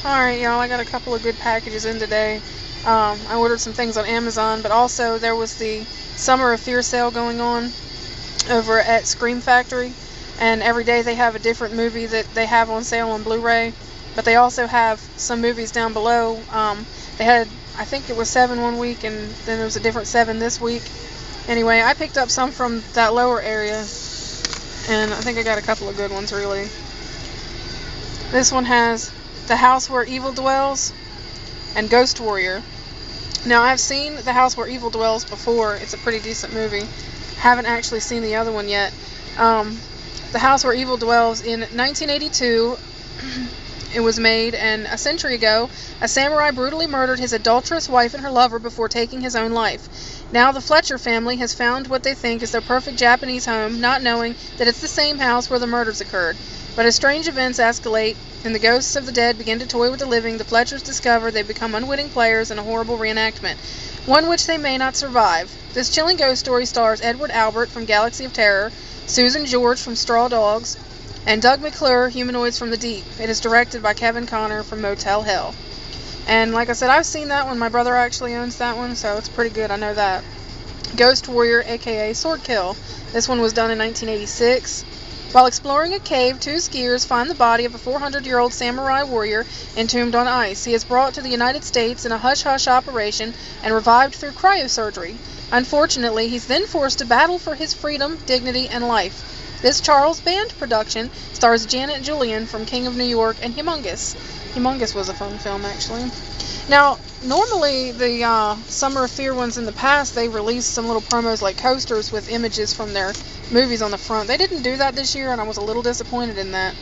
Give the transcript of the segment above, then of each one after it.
Alright, y'all, I got a couple of good packages in today. I ordered some things on Amazon, but also there was the Summer of Fear sale going on over at Scream Factory, and every day they have a different movie that they have on sale on Blu-ray, but they also have some movies down below. They had, I think it was 7 one week, and then there was a different 7 this week. Anyway, I picked up some from that lower area, and I think I got a couple of good ones, really. This one has The House Where Evil Dwells and Ghost Warrior. Now, I've seen The House Where Evil Dwells before. It's a pretty decent movie. Haven't actually seen the other one yet. The House Where Evil Dwells, in 1982, it was made, and a century ago, a samurai brutally murdered his adulterous wife and her lover before taking his own life. Now the Fletcher family has found what they think is their perfect Japanese home, not knowing that it's the same house where the murders occurred. But as strange events escalate and the ghosts of the dead begin to toy with the living, the Fletchers discover they become unwitting players in a horrible reenactment, one which they may not survive. This chilling ghost story stars Edward Albert from Galaxy of Terror, Susan George from Straw Dogs, and Doug McClure, Humanoids from the Deep. It is directed by Kevin Connor from Motel Hell. And like I said, I've seen that one. My brother actually owns that one, so it's pretty good. I know that. Ghost Warrior, aka Swordkill. This one was done in 1986. While exploring a cave, 2 skiers find the body of a 400-year-old samurai warrior entombed on ice. He is brought to the United States in a hush-hush operation and revived through cryosurgery. Unfortunately, he's then forced to battle for his freedom, dignity, and life. This Charles Band production stars Janet Julian from King of New York and Humongous. Humongous was a fun film, actually. Now, normally the Summer of Fear ones in the past, they released some little promos like coasters with images from their movies on the front. They didn't do that this year, and I was a little disappointed in that.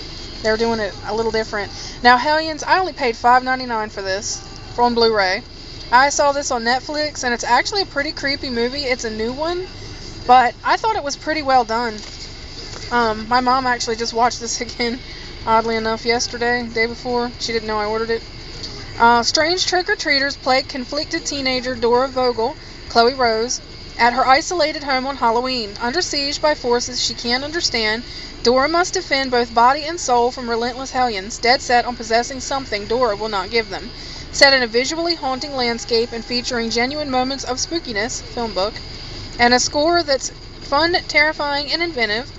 They're doing it a little different. Now, Hellions, I only paid $5.99 for this on Blu-ray. I saw this on Netflix, and it's actually a pretty creepy movie. It's a new one, but I thought it was pretty well done. My mom actually just watched this again, oddly enough, yesterday, day before. She didn't know I ordered it. Strange trick-or-treaters plague conflicted teenager Dora Vogel, Chloe Rose, at her isolated home on Halloween. Under siege by forces she can't understand, Dora must defend both body and soul from relentless hellions, dead set on possessing something Dora will not give them. Set in a visually haunting landscape and featuring genuine moments of spookiness, film book, and a score that's fun, terrifying, and inventive,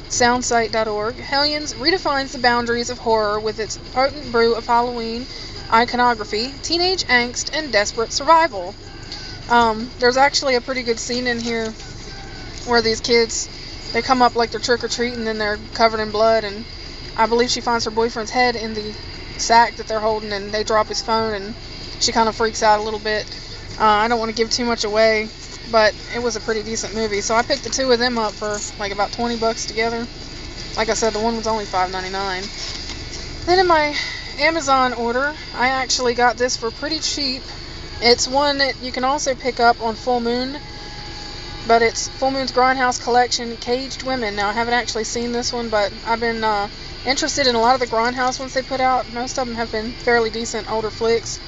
soundsite.org, Hellions redefines the boundaries of horror with its potent brew of Halloween iconography, teenage angst, and desperate survival. There's actually a pretty good scene in here where these kids, they come up like they're trick-or-treating and then they're covered in blood, and I believe she finds her boyfriend's head in the sack that they're holding, and they drop his phone, and she kind of freaks out a little bit. I don't want to give too much away, but it was a pretty decent movie, so I picked the 2 of them up for like about $20 together. Like I said, the one was only $5.99. Then in my Amazon order, I actually got this for pretty cheap. It's one that you can also pick up on Full Moon, but it's Full Moon's Grindhouse Collection, Caged Women. Now, I haven't actually seen this one, but I've been interested in a lot of the Grindhouse ones they put out. Most of them have been fairly decent older flicks.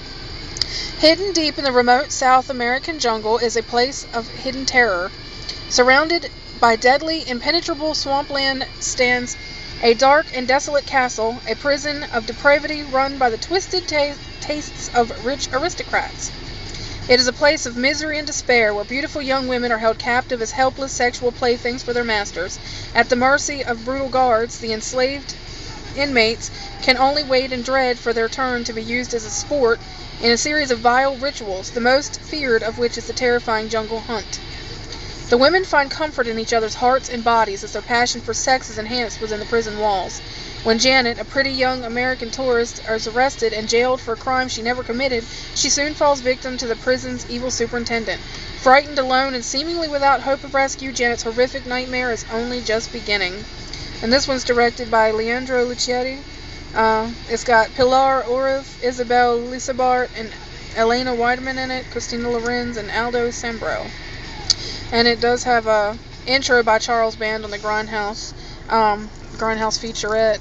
Hidden deep in the remote South American jungle is a place of hidden terror. Surrounded by deadly, impenetrable swampland stands a dark and desolate castle, a prison of depravity run by the twisted tastes of rich aristocrats. It is a place of misery and despair, where beautiful young women are held captive as helpless sexual playthings for their masters. At the mercy of brutal guards, the enslaved inmates can only wait in dread for their turn to be used as a sport in a series of vile rituals, the most feared of which is the terrifying jungle hunt. The women find comfort in each other's hearts and bodies as their passion for sex is enhanced within the prison walls. When Janet, a pretty young American tourist, is arrested and jailed for a crime she never committed, she soon falls victim to the prison's evil superintendent. Frightened, alone, and seemingly without hope of rescue, Janet's horrific nightmare is only just beginning. And this one's directed by Leandro Lucchetti. It's got Pilar Orov, Isabel Lisabart, and Elena Weideman in it, Christina Lorenz, and Aldo Sambro. And it does have a intro by Charles Band on the Grindhouse featurette.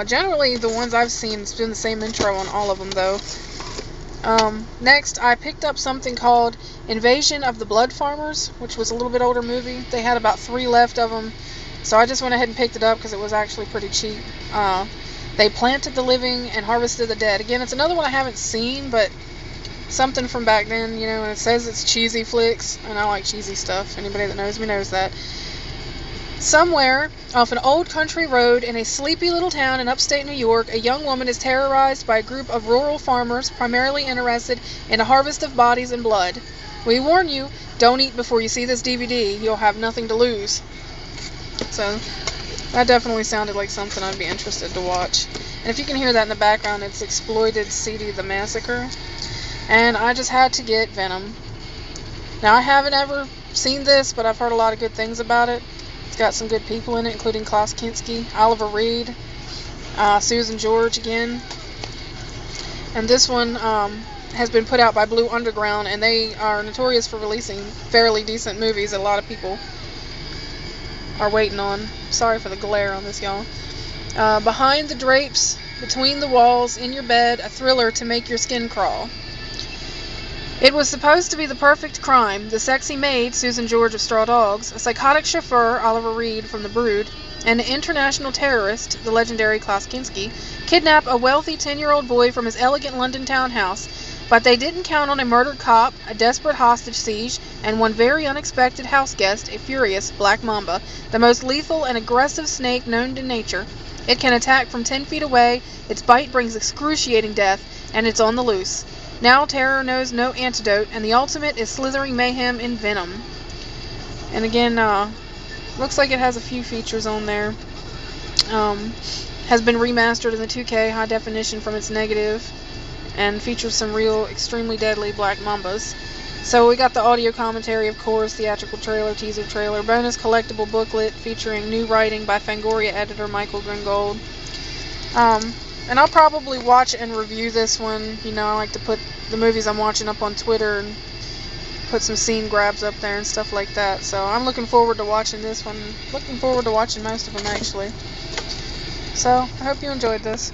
Generally, the ones I've seen, it's been the same intro on all of them, though. Next, I picked up something called Invasion of the Blood Farmers, which was a little bit older movie. They had about 3 left of them, so I just went ahead and picked it up because it was actually pretty cheap. They Planted the Living and Harvested the Dead. Again, it's another one I haven't seen, but something from back then, you know, and it says it's cheesy flicks, and I like cheesy stuff. Anybody that knows me knows that. Somewhere off an old country road in a sleepy little town in upstate New York, a young woman is terrorized by a group of rural farmers primarily interested in a harvest of bodies and blood. We warn you, don't eat before you see this DVD. You'll have nothing to lose. So, that definitely sounded like something I'd be interested to watch. And if you can hear that in the background, it's Exploited CD the Massacre. And I just had to get Venom. Now, I haven't ever seen this, but I've heard a lot of good things about it. It's got some good people in it, including Klaus Kinski, Oliver Reed, Susan George again. And this one has been put out by Blue Underground, and they are notorious for releasing fairly decent movies that a lot of people are waiting on. Sorry for the glare on this, y'all. Behind the Drapes, Between the Walls, In Your Bed, a thriller to make your skin crawl. It was supposed to be the perfect crime. The sexy maid, Susan George of Straw Dogs, a psychotic chauffeur, Oliver Reed from The Brood, and an international terrorist, the legendary Klaus Kinski, kidnap a wealthy 10-year-old boy from his elegant London townhouse. But they didn't count on a murdered cop, a desperate hostage siege, and one very unexpected house guest, a furious Black Mamba, the most lethal and aggressive snake known to nature. It can attack from 10 feet away, its bite brings excruciating death, and it's on the loose. Now terror knows no antidote, and the ultimate is slithering mayhem in Venom. And again, looks like it has a few features on there. Has been remastered in the 2K high definition from its negative, and features some real extremely deadly Black Mambas. So we got the audio commentary, of course, theatrical trailer, teaser trailer, bonus collectible booklet featuring new writing by Fangoria editor Michael Gringold. And I'll probably watch and review this one. You know, I like to put the movies I'm watching up on Twitter and put some scene grabs up there and stuff like that. So I'm looking forward to watching this one. Looking forward to watching most of them, actually. So I hope you enjoyed this.